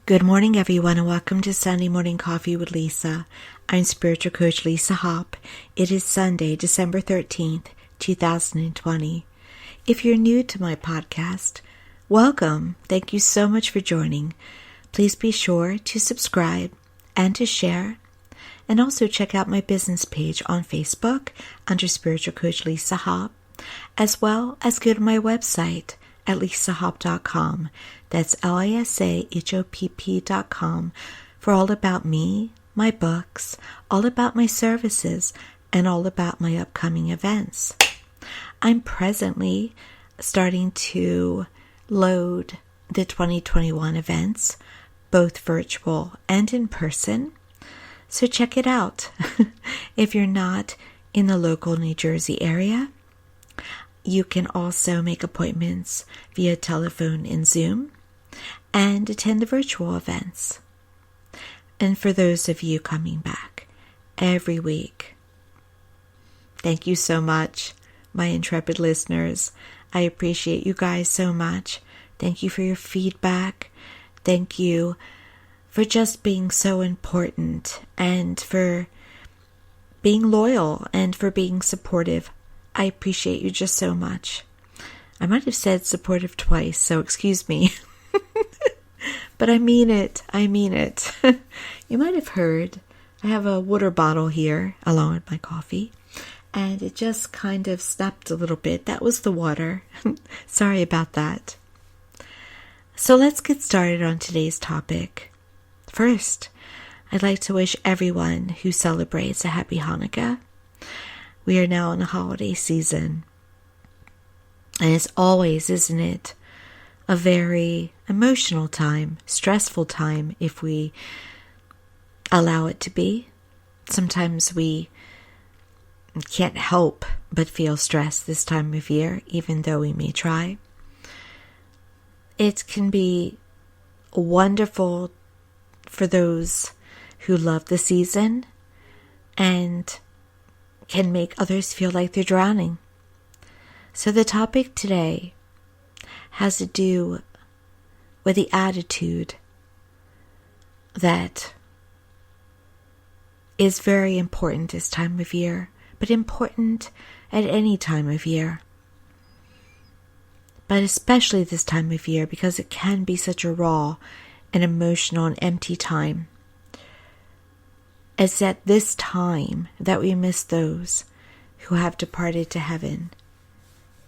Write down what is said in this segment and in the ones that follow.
Good morning, everyone, and welcome to Sunday Morning Coffee with Lisa. I'm Spiritual Coach Lisa Hopp. It is Sunday, December 13th, 2020. If you're new to my podcast, welcome. Thank you so much for joining. Please be sure to subscribe and to share, and also check out my business page on Facebook under Spiritual Coach Lisa Hopp, as well as go to my website at lisahopp.com. That's lisahopp.com for all about me, my books, all about my services, and all about my upcoming events. I'm presently starting to load the 2021 events, both virtual and in person. So check it out. If you're not in the local New Jersey area, you can also make appointments via telephone and Zoom and attend the virtual events. And for those of you coming back every week, thank you so much, my intrepid listeners. I appreciate you guys so much. Thank you for your feedback. Thank you for just being so important and for being loyal and for being supportive. I appreciate you just so much. I might have said supportive twice, so excuse me. But I mean it. I mean it. You might have heard I have a water bottle here along with my coffee, and it just kind of snapped a little bit. That was the water. Sorry about that. So let's get started on today's topic. First, I'd like to wish everyone who celebrates a happy Hanukkah. We are now in the holiday season. And it's always, isn't it, a very emotional time, stressful time if we allow it to be. Sometimes we can't help but feel stressed this time of year, even though we may try. It can be wonderful for those who love the season and can make others feel like they're drowning. So the topic today has to do with the attitude that is very important this time of year, but important at any time of year. But especially this time of year because it can be such a raw and emotional and empty time. It's at this time that we miss those who have departed to heaven.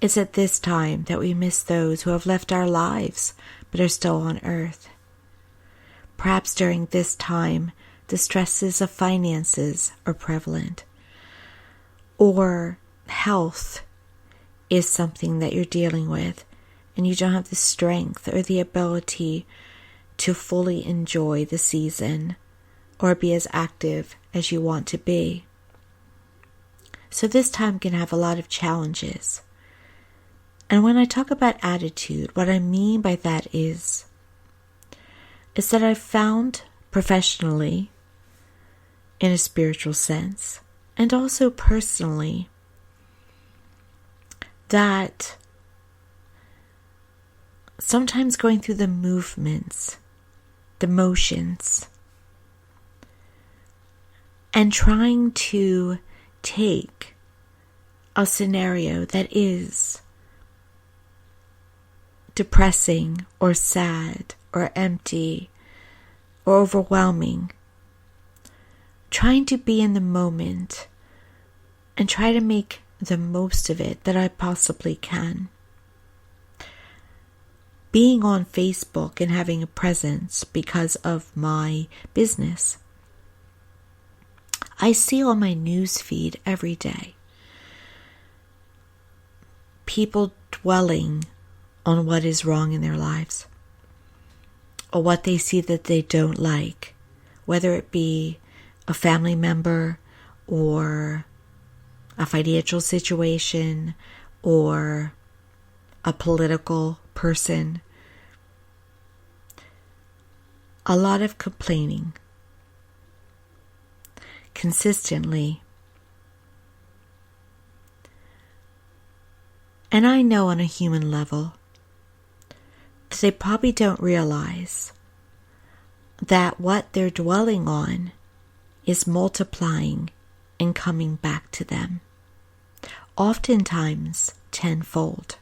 It's at this time that we miss those who have left our lives but are still on earth. Perhaps during this time, the stresses of finances are prevalent, or health is something that you're dealing with, and you don't have the strength or the ability to fully enjoy the season or be as active as you want to be. So this time can have a lot of challenges. And when I talk about attitude, what I mean by that is that I've found professionally, in a spiritual sense, and also personally, that sometimes going through the movements, the motions, and trying to take a scenario that is depressing or sad or empty or overwhelming, trying to be in the moment and try to make the most of it that I possibly can. Being on Facebook and having a presence because of my business, I see on my news feed every day people dwelling on what is wrong in their lives or what they see that they don't like, whether it be a family member or a financial situation or a political person. A lot of complaining consistently. And I know on a human level that they probably don't realize that what they're dwelling on is multiplying and coming back to them, oftentimes tenfold.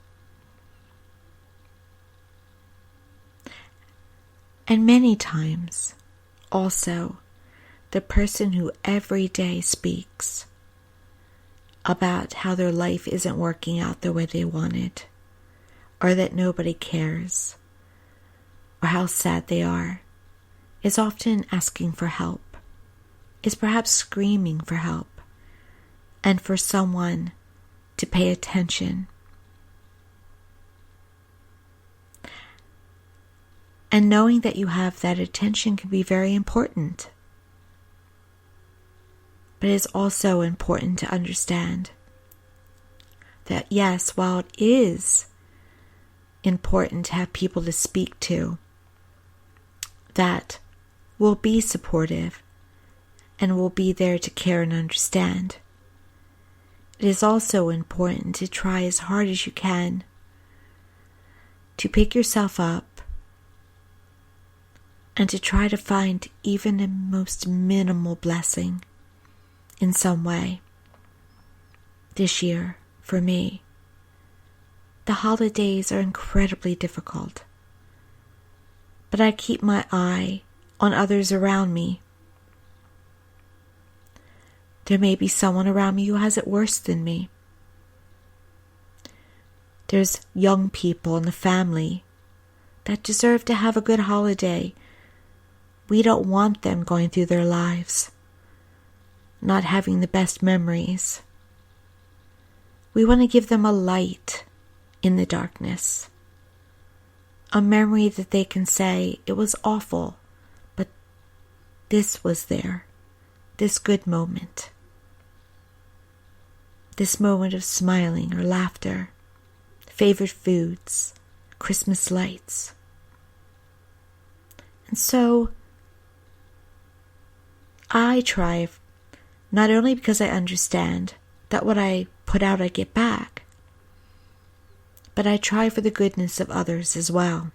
And many times, also, the person who every day speaks about how their life isn't working out the way they want it, or that nobody cares, or how sad they are, is often asking for help, is perhaps screaming for help, and for someone to pay attention. And knowing that you have that attention can be very important. But it is also important to understand that yes, while it is important to have people to speak to that will be supportive and will be there to care and understand, it is also important to try as hard as you can to pick yourself up and to try to find even the most minimal blessing in some way. This year, for me, the holidays are incredibly difficult, but I keep my eye on others around me. There may be someone around me who has it worse than me. There's young people in the family that deserve to have a good holiday. We don't want them going through their lives not having the best memories. We want to give them a light in the darkness, a memory that they can say, it was awful, but this was there, this good moment, this moment of smiling or laughter, favorite foods, Christmas lights. And so I try, not only because I understand that what I put out I get back, but I try for the goodness of others as well.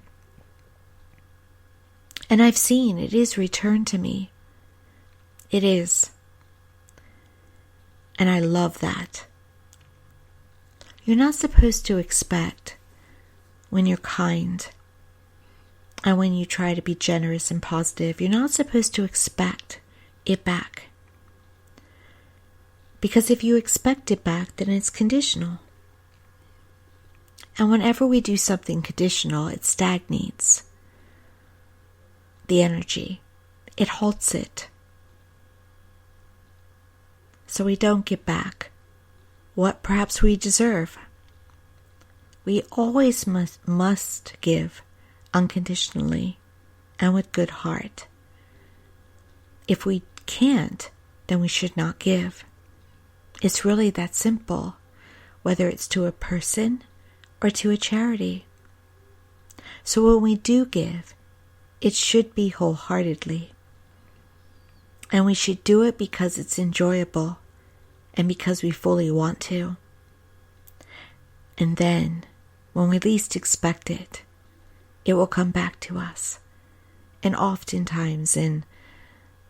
And I've seen it is returned to me. It is. And I love that. You're not supposed to expect, when you're kind and when you try to be generous and positive, you're not supposed to expect it back. Because if you expect it back, then it's conditional. And whenever we do something conditional, it stagnates the energy. It halts it. So we don't get back what perhaps we deserve. We always must give unconditionally and with good heart. If we can't, then we should not give. It's really that simple, whether it's to a person or to a charity. So when we do give, it should be wholeheartedly. And we should do it because it's enjoyable and because we fully want to. And then, when we least expect it, it will come back to us, and oftentimes in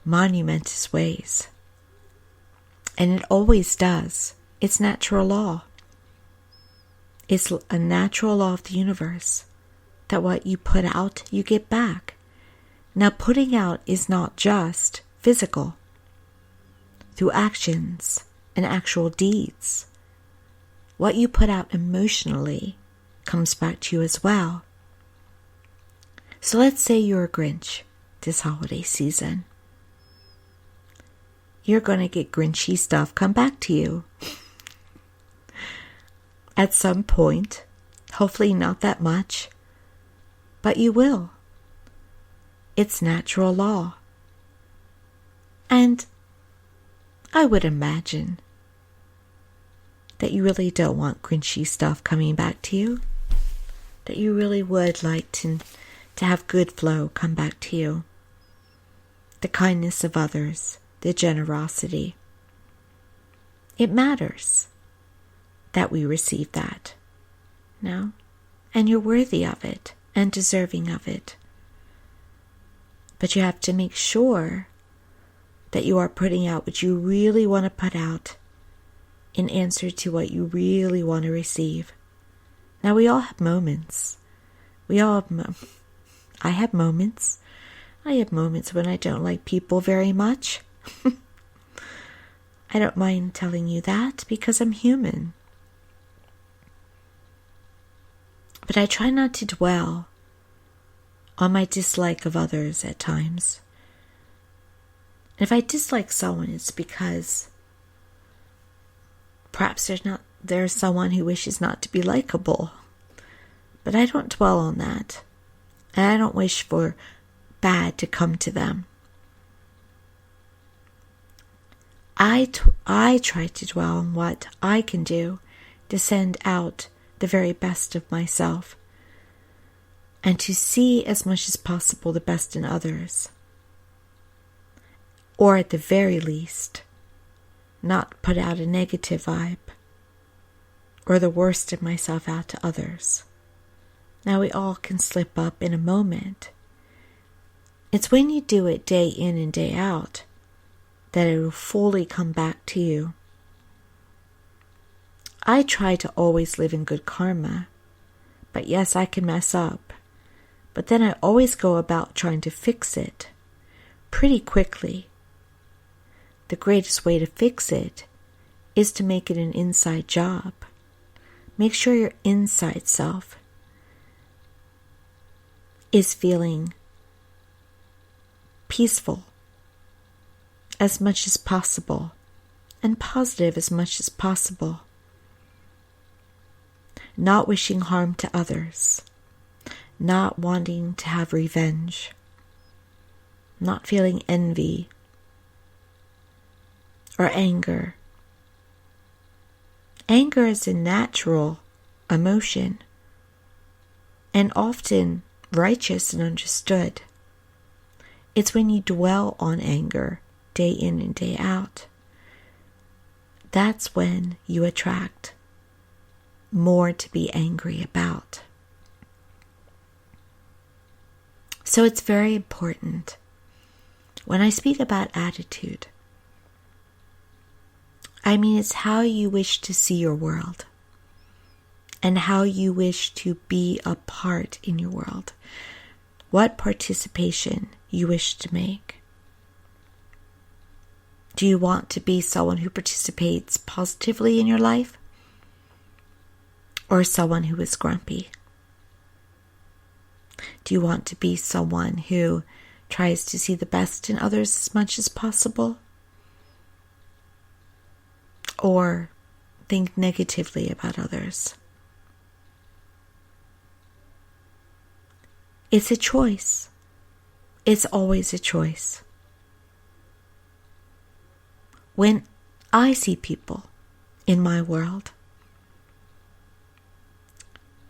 monumentous ways. And it always does. It's natural law. It's a natural law of the universe that what you put out, you get back. Now, putting out is not just physical, through actions and actual deeds. What you put out emotionally comes back to you as well. So let's say you're a Grinch this holiday season. You're going to get Grinchy stuff come back to you. At some point, hopefully not that much, but you will. It's natural law. And I would imagine that you really don't want Grinchy stuff coming back to you, that you really would like to have good flow come back to you, the kindness of others, the generosity. It matters that we receive that, no? And you're worthy of it and deserving of it. But you have to make sure that you are putting out what you really want to put out in answer to what you really want to receive. Now, we all have moments. I have moments. I have moments when I don't like people very much. I don't mind telling you that because I'm human. But I try not to dwell on my dislike of others at times. And if I dislike someone, it's because perhaps there's someone who wishes not to be likable. But I don't dwell on that. And I don't wish for bad to come to them. I try to dwell on what I can do to send out the very best of myself and to see as much as possible the best in others. Or at the very least, not put out a negative vibe or the worst of myself out to others. Now, we all can slip up in a moment. It's when you do it day in and day out that it will fully come back to you. I try to always live in good karma, but yes, I can mess up. But then I always go about trying to fix it pretty quickly. The greatest way to fix it is to make it an inside job. Make sure your inside self is feeling peaceful as much as possible and positive as much as possible. Not wishing harm to others, not wanting to have revenge, not feeling envy or anger. Anger is a natural emotion and often righteous and understood. It's when you dwell on anger day in and day out. That's when you attract more to be angry about. So it's very important. When I speak about attitude, I mean it's how you wish to see your world and how you wish to be a part in your world. What participation you wish to make. Do you want to be someone who participates positively in your life? Or someone who is grumpy? Do you want to be someone who tries to see the best in others as much as possible? Or think negatively about others? It's a choice. It's always a choice. When I see people in my world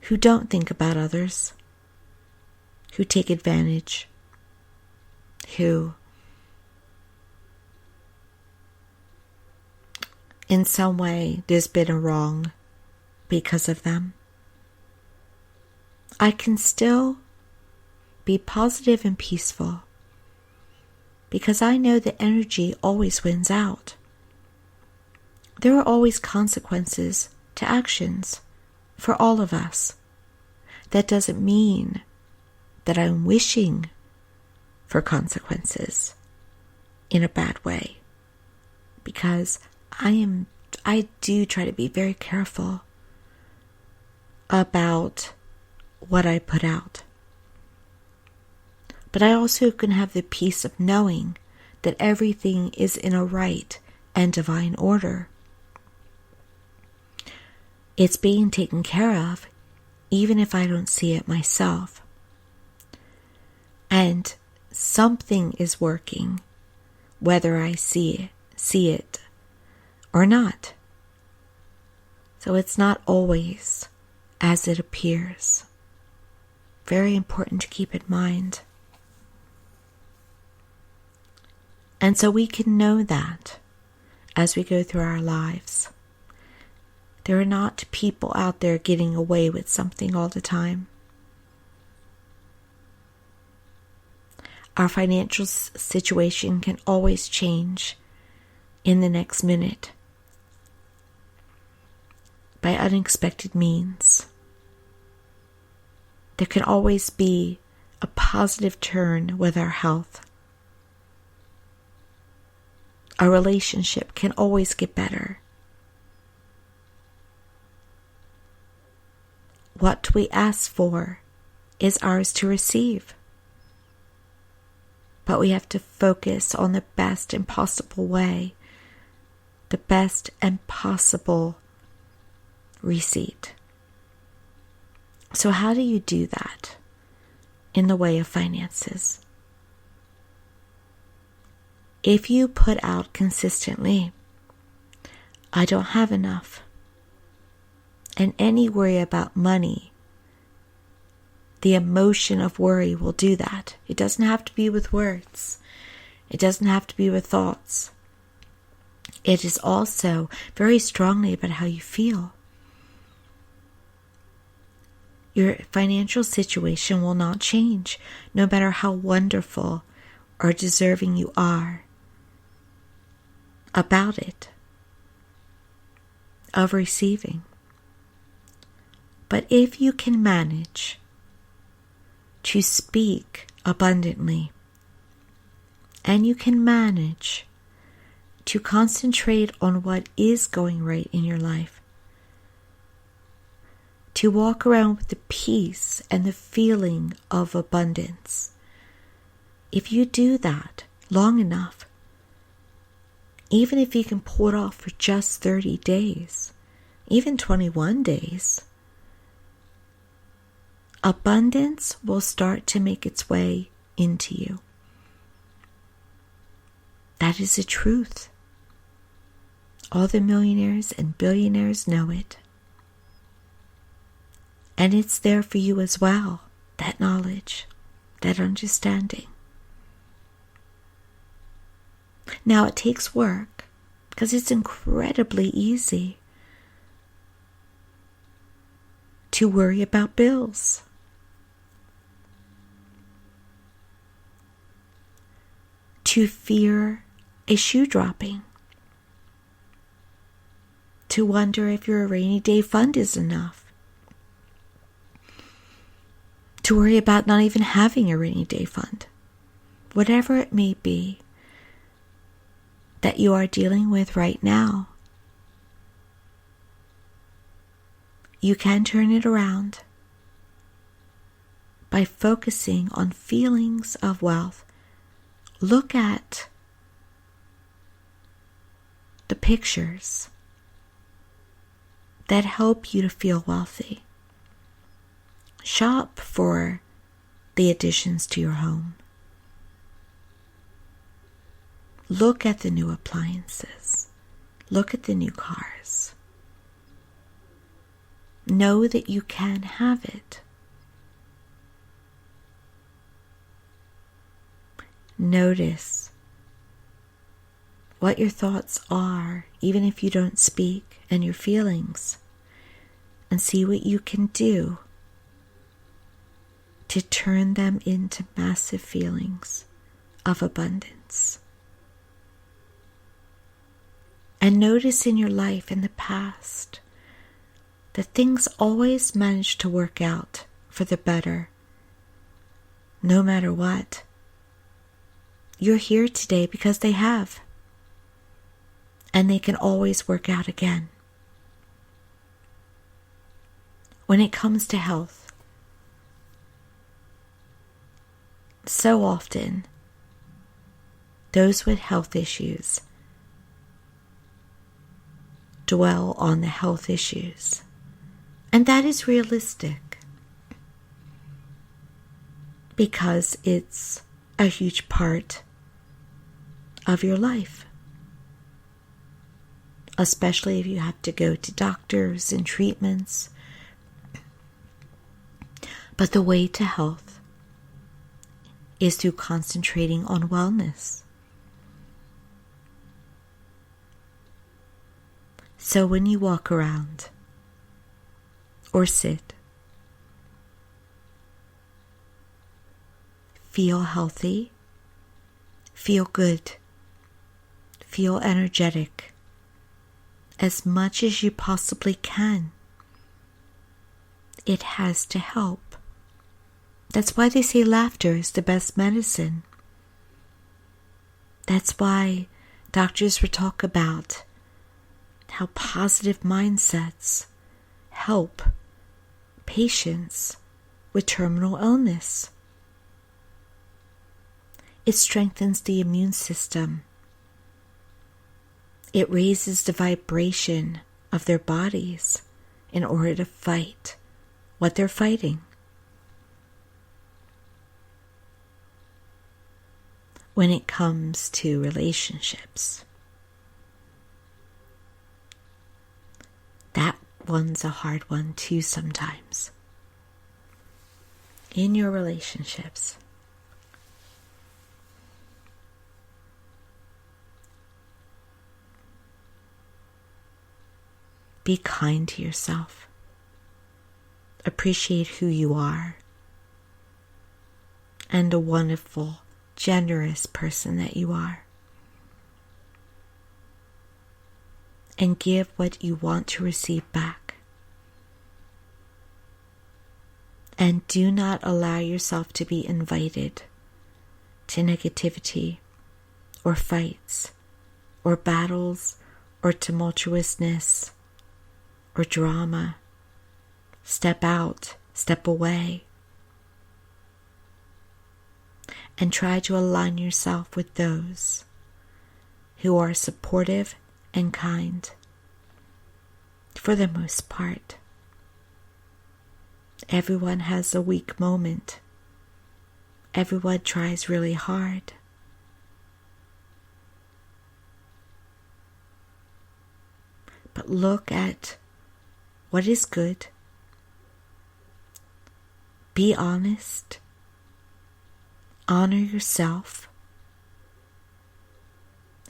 who don't think about others, who take advantage, who in some way there's been a wrong because of them, I can still be positive and peaceful because I know that energy always wins out. There are always consequences to actions for all of us. That doesn't mean that I'm wishing for consequences in a bad way, because I do try to be very careful about what I put out. But I also can have the peace of knowing that everything is in a right and divine order. It's being taken care of, even if I don't see it myself. And something is working, whether I see it or not. So it's not always as it appears. Very important to keep in mind. And so we can know that as we go through our lives. There are not people out there getting away with something all the time. Our financial situation can always change in the next minute by unexpected means. There can always be a positive turn with our health. Our relationship can always get better. What we ask for is ours to receive. But we have to focus on the best and possible way, the best and possible receipt. So how do you do that in the way of finances? If you put out consistently, I don't have enough, and any worry about money, the emotion of worry will do that. It doesn't have to be with words. It doesn't have to be with thoughts. It is also very strongly about how you feel. Your financial situation will not change, no matter how wonderful or deserving you are about it, of receiving. But if you can manage to speak abundantly, and you can manage to concentrate on what is going right in your life, to walk around with the peace and the feeling of abundance, if you do that long enough, even if you can pull it off for just 30 days, even 21 days, abundance will start to make its way into you. That is the truth. All the millionaires and billionaires know it. And it's there for you as well, that knowledge, that understanding. Now it takes work, because it's incredibly easy to worry about bills. To fear a shoe dropping. To wonder if your rainy day fund is enough. To worry about not even having a rainy day fund. Whatever it may be that you are dealing with right now, you can turn it around by focusing on feelings of wealth. Look at the pictures that help you to feel wealthy. Shop for the additions to your home. Look at the new appliances. Look at the new cars. Know that you can have it. Notice what your thoughts are, even if you don't speak, and your feelings, and see what you can do to turn them into massive feelings of abundance. And notice in your life in the past that things always manage to work out for the better, no matter what. You're here today because they have, and they can always work out again. When it comes to health, so often those with health issues dwell on the health issues, and that is realistic because it's a huge part of your life, especially if you have to go to doctors and treatments. But the way to health is through concentrating on wellness. So when you walk around or sit, feel healthy Feel good. Feel energetic as much as you possibly can. It has to help. That's why they say laughter is the best medicine. That's why doctors will talk about how positive mindsets help patients with terminal illness. It strengthens the immune system. It raises the vibration of their bodies in order to fight what they're fighting. When it comes to relationships, that one's a hard one too sometimes. In your relationships, be kind to yourself. Appreciate who you are and the wonderful, generous person that you are. And give what you want to receive back. And do not allow yourself to be invited to negativity or fights or battles or tumultuousness or drama. Step out, step away, and try to align yourself with those who are supportive and kind for the most part. Everyone has a weak moment. Everyone tries really hard. But look at what is good. Be honest. Honor yourself.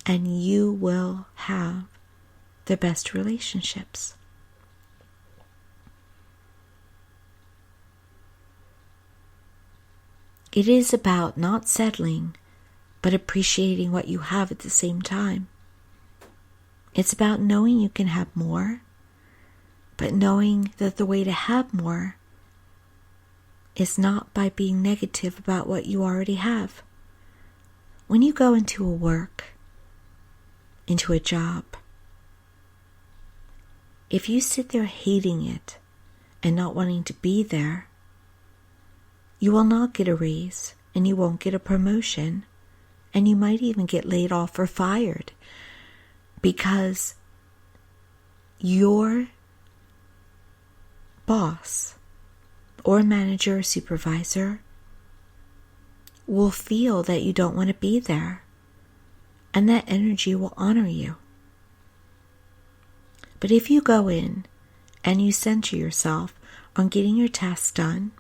And you will have the best relationships. It is about not settling, but appreciating what you have at the same time. It's about knowing you can have more, but knowing that the way to have more is not by being negative about what you already have. When you go into a work, into a job, if you sit there hating it and not wanting to be there, you will not get a raise and you won't get a promotion, and you might even get laid off or fired because your boss or manager or supervisor will feel that you don't want to be there, and that energy will honor you. But if you go in and you center yourself on getting your tasks done,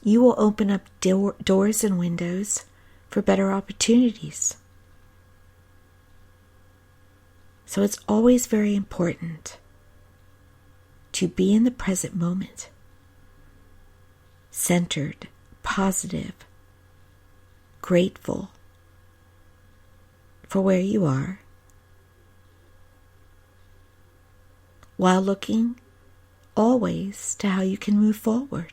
you will open up doors and windows for better opportunities. So it's always very important to be in the present moment, centered, positive, grateful for where you are, while looking always to how you can move forward.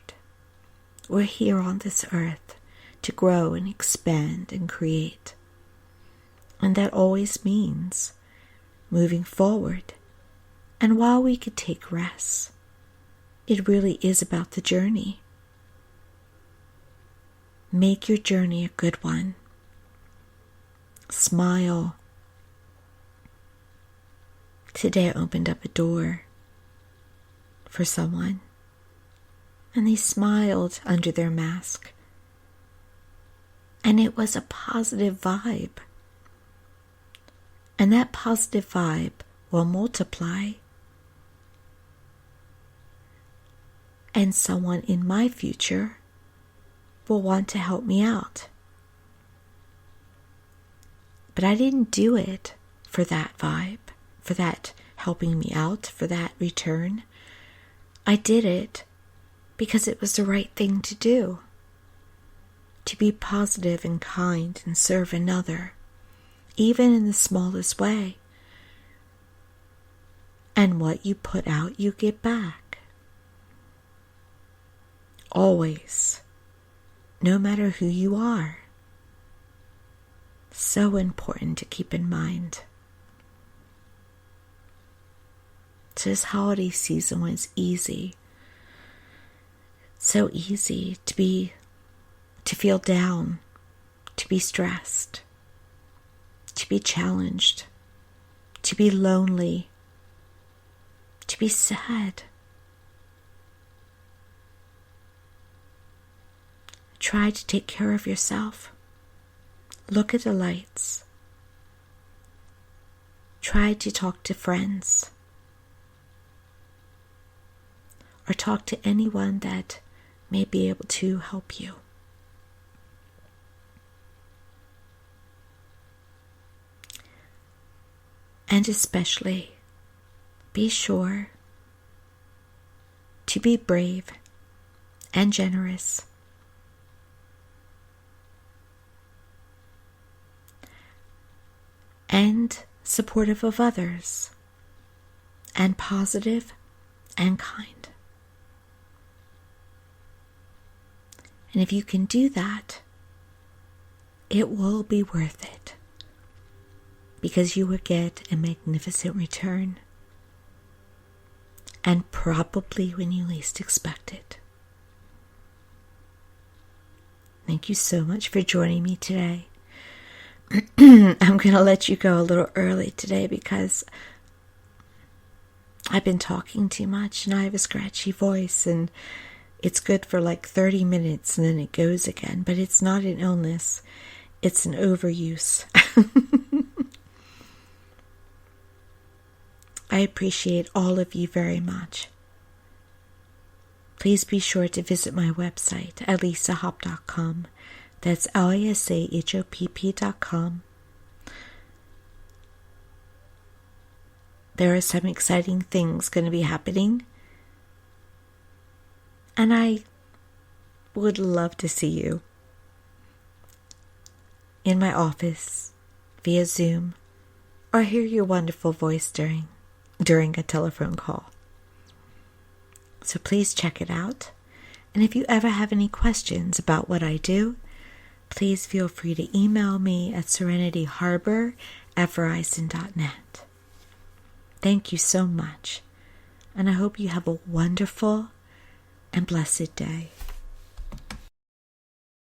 We're here on this earth to grow and expand and create. And that always means moving forward. And while we could take rests, it really is about the journey. Make your journey a good one. Smile. Today I opened up a door for someone, and they smiled under their mask. And it was a positive vibe. And that positive vibe will multiply. And someone in my future will want to help me out. But I didn't do it for that vibe, for that helping me out, for that return. I did it because it was the right thing to do. to be positive and kind and serve another, even in the smallest way. And what you put out, you get back. Always, no matter who you are. So important to keep in mind. So this holiday season was easy. So easy to feel down, to be stressed, to be challenged, to be lonely, to be sad. Try to take care of yourself. Look at the lights. Try to talk to friends. Or talk to anyone that may be able to help you. And especially, be sure to be brave and generous. And supportive of others. And positive and kind. And if you can do that, it will be worth it. Because you will get a magnificent return. And probably when you least expect it. Thank you so much for joining me today. I'm going to let you go a little early today because I've been talking too much and I have a scratchy voice, and it's good for like 30 minutes and then it goes again. But it's not an illness. It's an overuse. I appreciate all of you very much. Please be sure to visit my website, alisahopp.com. That's lisahopp.com. There are some exciting things going to be happening. And I would love to see you in my office via Zoom or hear your wonderful voice during a telephone call. So please check it out. And if you ever have any questions about what I do, please feel free to email me at serenityharbor@verizon.net. Thank you so much. And I hope you have a wonderful and blessed day.